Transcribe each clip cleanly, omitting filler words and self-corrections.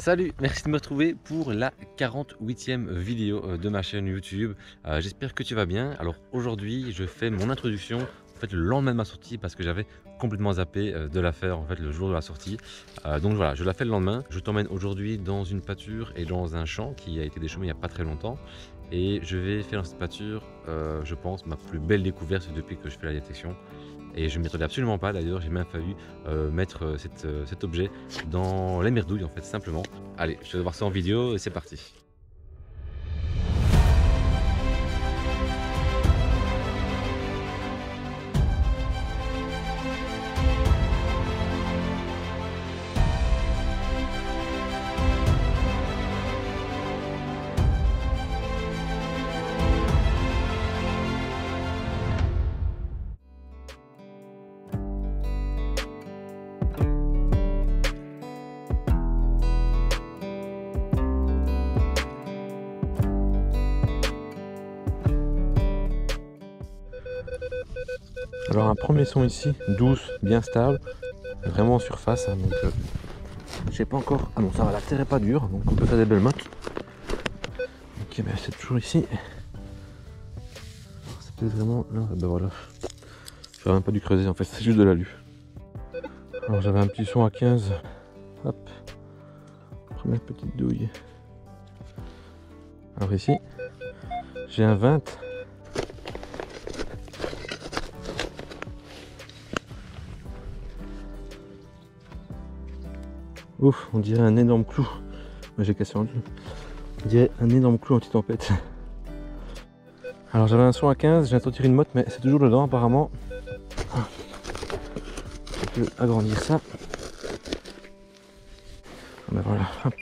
Salut, merci de me retrouver pour la 48e vidéo de ma chaîne YouTube. J'espère que tu vas bien. Alors aujourd'hui, je fais mon introduction en fait le lendemain de ma sortie parce que j'avais complètement zappé de la faire en fait le jour de la sortie. Donc voilà, je la fais le lendemain. Je t'emmène aujourd'hui dans une pâture et dans un champ qui a été déchômé il n'y a pas très longtemps. Et je vais faire dans cette pâture, je pense, ma plus belle découverte depuis que je fais la détection. Et je ne m'y attendais absolument pas, d'ailleurs j'ai même fallu mettre cet objet dans les merdouilles en fait, simplement. Allez, je te vais voir ça en vidéo et c'est parti. Alors un premier son ici, douce, bien stable, vraiment en surface, hein, donc je sais pas encore. Ah non, ça va, la terre est pas dure, donc on peut faire des belles mottes. Ok, ben c'est toujours ici. C'est peut-être vraiment là, ben voilà. J'aurais même pas dû creuser en fait, c'est juste de l'alu. Alors j'avais un petit son à 15. Hop. Première petite douille. Alors ici, j'ai un 20. Ouf, on dirait un énorme clou. J'ai cassé en deux. On dirait un énorme clou anti-tempête. Alors j'avais un son à 15, j'ai tenté une motte, mais c'est toujours dedans apparemment. Je peux agrandir ça. Ben voilà, hop.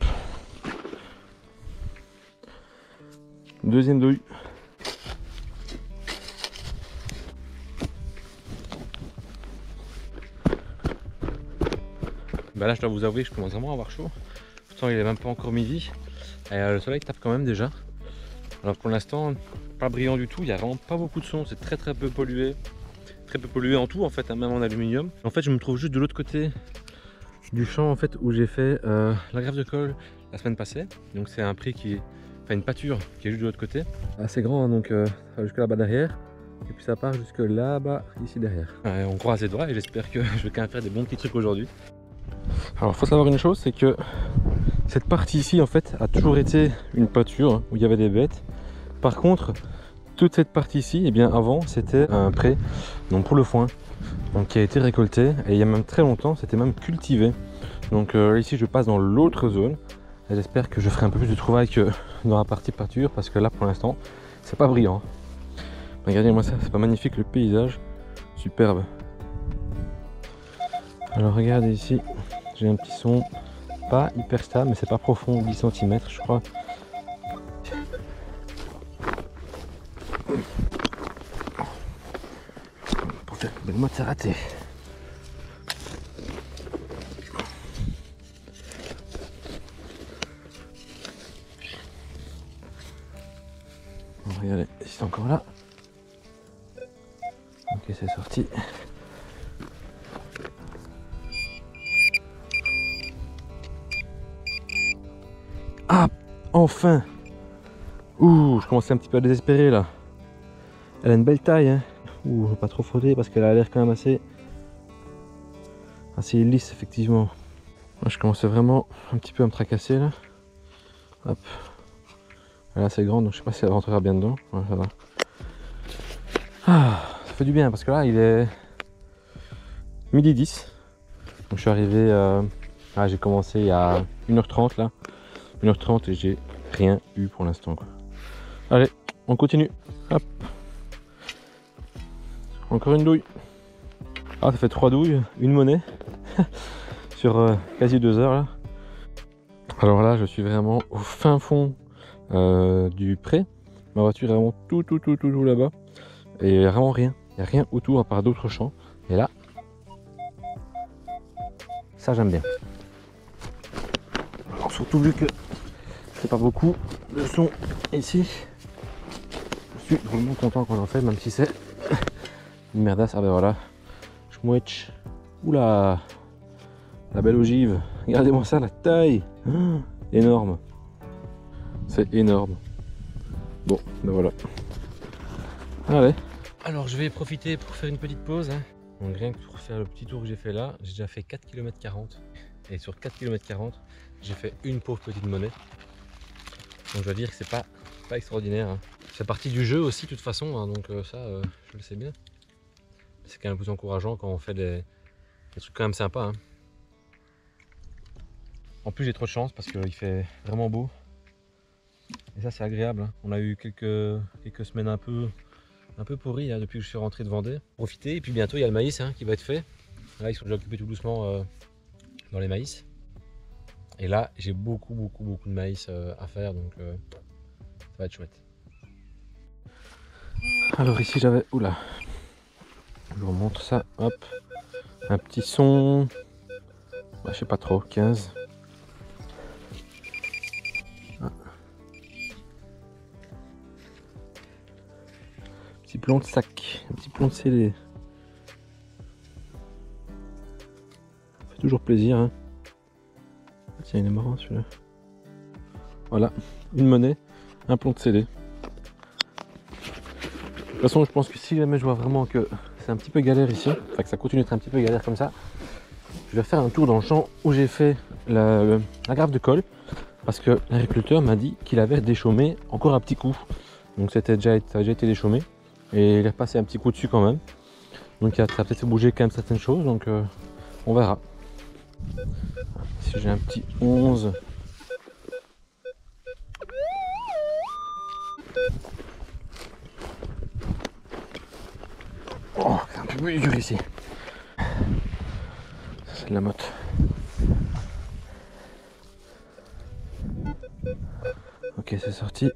Deuxième douille. Bah là je dois vous avouer que je commence vraiment à avoir chaud. Pourtant il est même pas encore midi. Et le soleil tape quand même déjà. Alors pour l'instant pas brillant du tout, il n'y a vraiment pas beaucoup de son, c'est très peu pollué. Très peu pollué en tout en fait, hein, même en aluminium. En fait je me trouve juste de l'autre côté du champ en fait où j'ai fait la greffe de colle la semaine passée. Donc c'est un prix qui est, enfin une pâture qui est juste de l'autre côté. Assez grand hein, donc jusque là-bas derrière. Et puis ça part jusque là-bas, ici derrière. On croise les doigts et j'espère que je vais quand même faire des bons petits trucs aujourd'hui. Alors faut savoir une chose, c'est que cette partie ici en fait a toujours été une pâture hein, où il y avait des bêtes. Par contre toute cette partie ici, eh bien avant c'était un pré donc pour le foin, donc qui a été récolté et il y a même très longtemps c'était même cultivé. Donc ici je passe dans l'autre zone et j'espère que je ferai un peu plus de trouvailles que dans la partie pâture parce que là pour l'instant c'est pas brillant. Regardez moi ça, c'est pas magnifique le paysage, superbe. Alors regardez ici, j'ai un petit son pas hyper stable mais c'est pas profond, 10 cm je crois. Pour faire une belle motte c'est raté. Regardez, c'est encore là. Ok, c'est sorti. Ah, enfin. Ouh, je commençais un petit peu à désespérer là. Elle a une belle taille, hein. Ouh, pas trop frotter parce qu'elle a l'air quand même assez lisse effectivement. Moi, je commençais vraiment un petit peu à me tracasser là. Hop. Elle est assez grande donc je sais pas si elle rentrera bien dedans. Ouais, ça va. Ah, ça fait du bien parce que là il est midi 10. Donc je suis arrivé, j'ai commencé il y a 1h30 là. 1h30 et j'ai rien eu pour l'instant quoi. Allez, on continue. Hop. Encore une douille. Ah, ça fait 3 douilles, une monnaie sur quasi 2 heures là. Alors là, je suis vraiment au fin fond du pré. Ma voiture est vraiment tout là-bas. Et il n'y a vraiment rien. Il n'y a rien autour à part d'autres champs. Et là, ça j'aime bien. Alors, surtout vu que c'est pas beaucoup de son ici. Je suis vraiment content qu'on en fait, même si c'est une merdasse. Ah ben voilà. Schmouetch. Oula, la belle ogive Regardez-moi ça, la taille. Oh, énorme. C'est énorme. Bon, ben voilà. Allez. Alors je vais profiter pour faire une petite pause. Hein. Donc rien que pour faire le petit tour que j'ai fait là, j'ai déjà fait 4 km 40. Et sur 4 km 40, j'ai fait une pauvre petite monnaie. Donc je dois dire que c'est pas extraordinaire. Hein. C'est partie du jeu aussi de toute façon, hein, donc ça je le sais bien. C'est quand même plus encourageant quand on fait des trucs quand même sympas. Hein. En plus j'ai trop de chance parce qu'il fait vraiment beau. Et ça c'est agréable. Hein. On a eu quelques semaines un peu pourries hein, depuis que je suis rentré de Vendée. Profitez et puis bientôt il y a le maïs hein, qui va être fait. Là ils sont déjà occupés tout doucement dans les maïs. Et là j'ai beaucoup de maïs à faire donc ça va être chouette. Alors ici j'avais, oula, je vous montre ça, hop, un petit son, bah, je sais pas trop, 15. Ah. Petit plomb de sac, un petit plomb de scellé. Ça fait toujours plaisir. Hein. Tiens, il est marrant celui-là. Voilà, une monnaie, un plomb de scellé. De toute façon, je pense que si jamais je vois vraiment que c'est un petit peu galère ici, enfin que ça continue d'être un petit peu galère comme ça, je vais faire un tour dans le champ où j'ai fait la graffe de colle parce que l'agriculteur m'a dit qu'il avait déchaumé encore un petit coup. Donc ça a déjà été déchaumé et il a passé un petit coup dessus quand même. Donc ça a peut-être fait bouger quand même certaines choses, donc on verra. Ici j'ai un petit 11. Oh, c'est un peu plus dur ici. C'est de la motte. Ok, c'est sorti.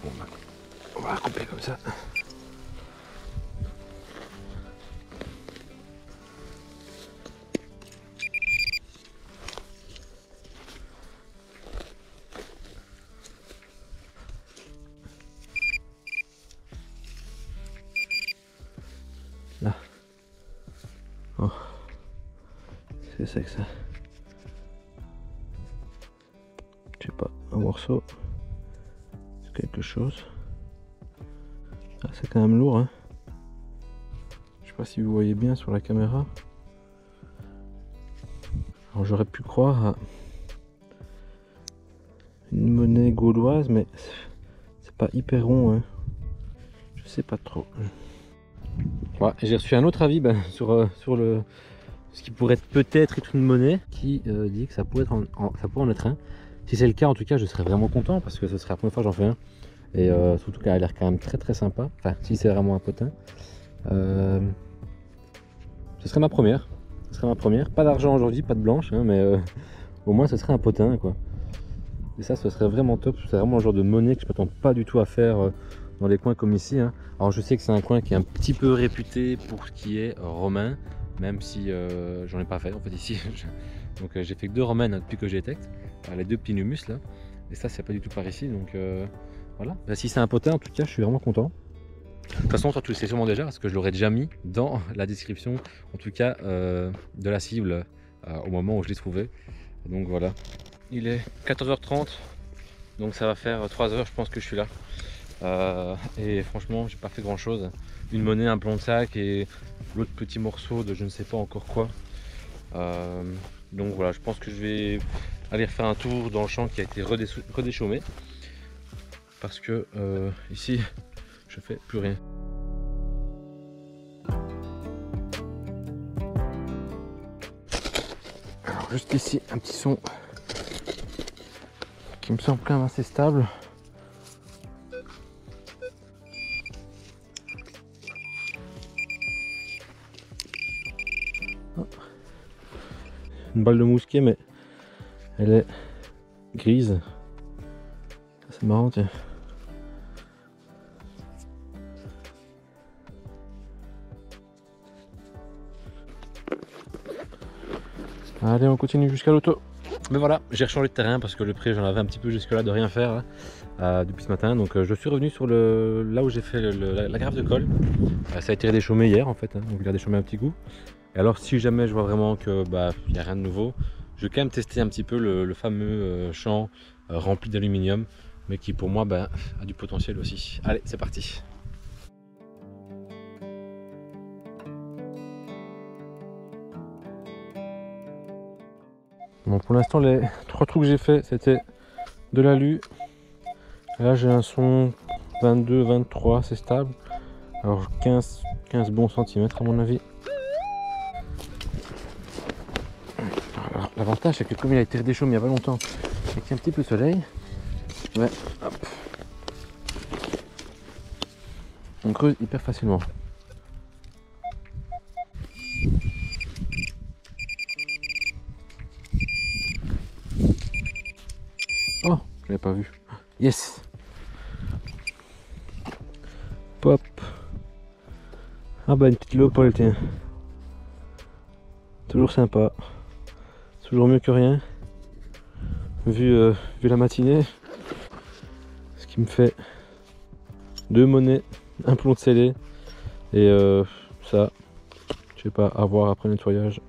Bon, bah, on va la couper comme ça. Là. Oh. C'est ça que ça. Je sais pas, un morceau. C'est quelque chose. Ah, c'est quand même lourd, hein. Je sais pas si vous voyez bien sur la caméra. Alors j'aurais pu croire à une monnaie gauloise, mais c'est pas hyper rond, hein. Je sais pas trop. Ouais, j'ai reçu un autre avis sur ce qui pourrait peut-être être une monnaie qui dit que ça pourrait en être un. Si c'est le cas, en tout cas, je serais vraiment content parce que ce serait la première fois que j'en fais un. Et surtout qu'elle a l'air quand même très sympa. Enfin, si c'est vraiment un potin. Ce serait ma première. Ce serait ma première. Pas d'argent aujourd'hui, pas de blanche, hein, mais au moins ce serait un potin, quoi. Et ça, ce serait vraiment top. C'est vraiment le genre de monnaie que je m'attends pas du tout à faire dans des coins comme ici. Hein. Alors je sais que c'est un coin qui est un petit peu réputé pour ce qui est romain, même si j'en ai pas fait en fait ici. Donc j'ai fait que 2 romaines hein, depuis que j'ai été, les 2 petits numus là. Et ça c'est pas du tout par ici, donc voilà. Bah, si c'est un potin en tout cas, je suis vraiment content. De toute façon, toi tu le sais sûrement déjà parce que je l'aurais déjà mis dans la description, en tout cas de la cible au moment où je l'ai trouvé. Donc voilà. Il est 14h30, donc ça va faire 3 heures je pense que je suis là. Et franchement j'ai pas fait grand chose. Une monnaie, un plomb de sac et l'autre petit morceau de je ne sais pas encore quoi. Donc voilà, je pense que je vais aller refaire un tour dans le champ qui a été redéchaumé. Parce que ici je fais plus rien. Alors juste ici un petit son qui me semble quand même assez stable. Une balle de mousquet, mais elle est grise. C'est marrant, tiens. Allez, on continue jusqu'à l'auto. Mais voilà, j'ai rechangé de terrain parce que le pré j'en avais un petit peu jusque là de rien faire là, depuis ce matin. Donc je suis revenu sur là où j'ai fait la grave de colle. Ça a été déchaummé hier en fait, hein, donc il a déchaummé un petit coup. Et alors si jamais je vois vraiment que il n'y a rien de nouveau, je vais quand même tester un petit peu le fameux champ rempli d'aluminium, mais qui pour moi a du potentiel aussi. Allez, c'est parti. Bon, pour l'instant les 3 trous que j'ai fait c'était de l'alu. Là j'ai un son 22, 23, c'est stable. Alors 15 bons centimètres à mon avis. L'avantage c'est que comme il a été redéchaummé il n'y a pas longtemps et qu'il y a un petit peu de soleil, ouais, hop, on creuse hyper facilement. Oh, je l'avais pas vu. Yes. Pop. Ah bah une petite léopole, tiens. Toujours sympa. Toujours mieux que rien. Vu la matinée. Ce qui me fait 2 monnaies, un plomb de scellé. Et ça, je sais pas, à voir après le nettoyage.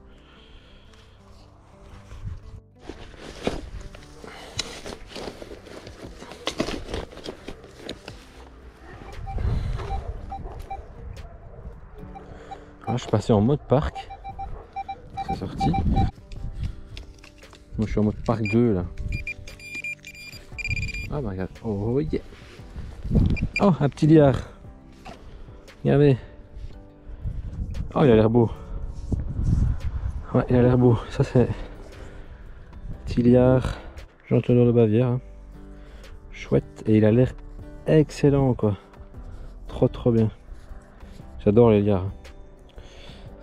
Là, je suis passé en mode parc. C'est sorti. Moi je suis en mode parc 2 là. Ah bah regarde. Oh yeah. Oh, un petit liard. Regardez. Oh, il a l'air beau. Ouais, il a l'air beau. Ça c'est petit liard Jean-Théodore de Bavière. Hein. Chouette. Et il a l'air excellent quoi. Trop bien. J'adore les liards.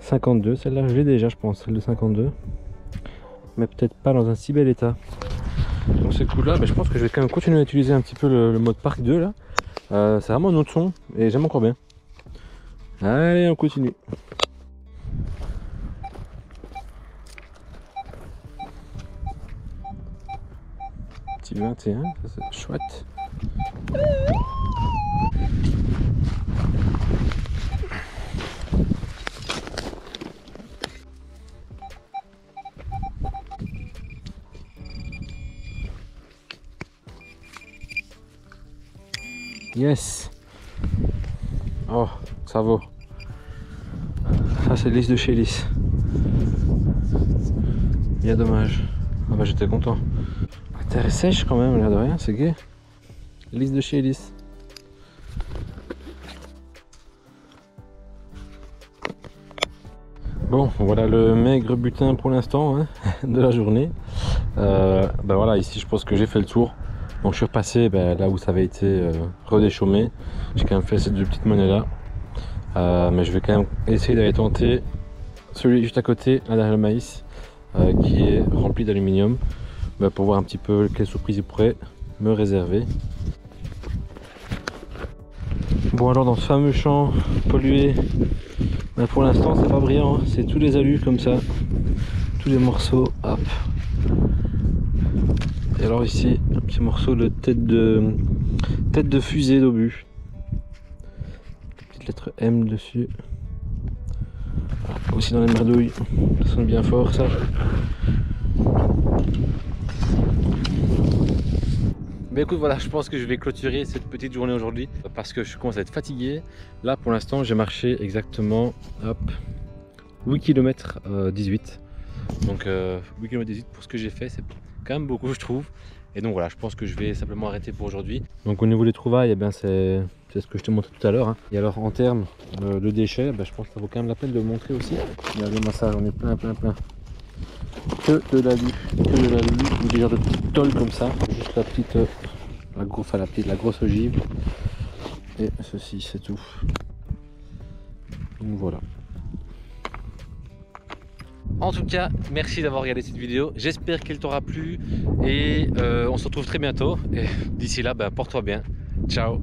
52, celle-là je l'ai déjà je pense, celle de 52. Mais peut-être pas dans un si bel état. Donc c'est cool là, mais je pense que je vais quand même continuer à utiliser un petit peu le mode parc 2 là. C'est vraiment un autre son et j'aime encore bien. Allez, on continue. Petit 21, ça c'est chouette. Yes. Oh, ça vaut. Ça c'est lisse de chez lisse. Bien dommage. Ah bah j'étais content. La terre est sèche quand même, l'air de rien, c'est gai. Lisse de chez lisse. Bon, voilà le maigre butin pour l'instant hein, de la journée. Ben voilà, ici je pense que j'ai fait le tour. Donc je suis repassé là où ça avait été redéchaummé. J'ai quand même fait ces 2 petites monnaies là. Mais je vais quand même essayer d'aller tenter celui juste à côté, là derrière le maïs, qui est rempli d'aluminium, pour voir un petit peu quelle surprise il pourrait me réserver. Bon alors dans ce fameux champ pollué, pour l'instant c'est pas brillant, hein. C'est tous les alus comme ça, tous les morceaux, hop. Et alors ici, un petit morceau de tête de fusée d'obus. Petite lettre M dessus. Voilà. Aussi dans les merdouilles, ça sonne bien fort ça. Mais écoute, voilà, je pense que je vais clôturer cette petite journée aujourd'hui parce que je commence à être fatigué. Là pour l'instant j'ai marché exactement 8 km 18. Donc 8 km 18 pour ce que j'ai fait, c'est quand même beaucoup je trouve. Et donc voilà, je pense que je vais simplement arrêter pour aujourd'hui. Donc au niveau des trouvailles, c'est ce que je te montrais tout à l'heure. Hein. Et alors en termes de déchets, je pense que ça vaut quand même la peine de le montrer aussi. Regardez-moi ça, j'en ai plein. Que de l'alu, ou des genres de petites tôles comme ça. Juste la grosse ogive. Et ceci, c'est tout. Donc voilà. En tout cas, merci d'avoir regardé cette vidéo. J'espère qu'elle t'aura plu et on se retrouve très bientôt. Et d'ici là, porte-toi bien. Ciao.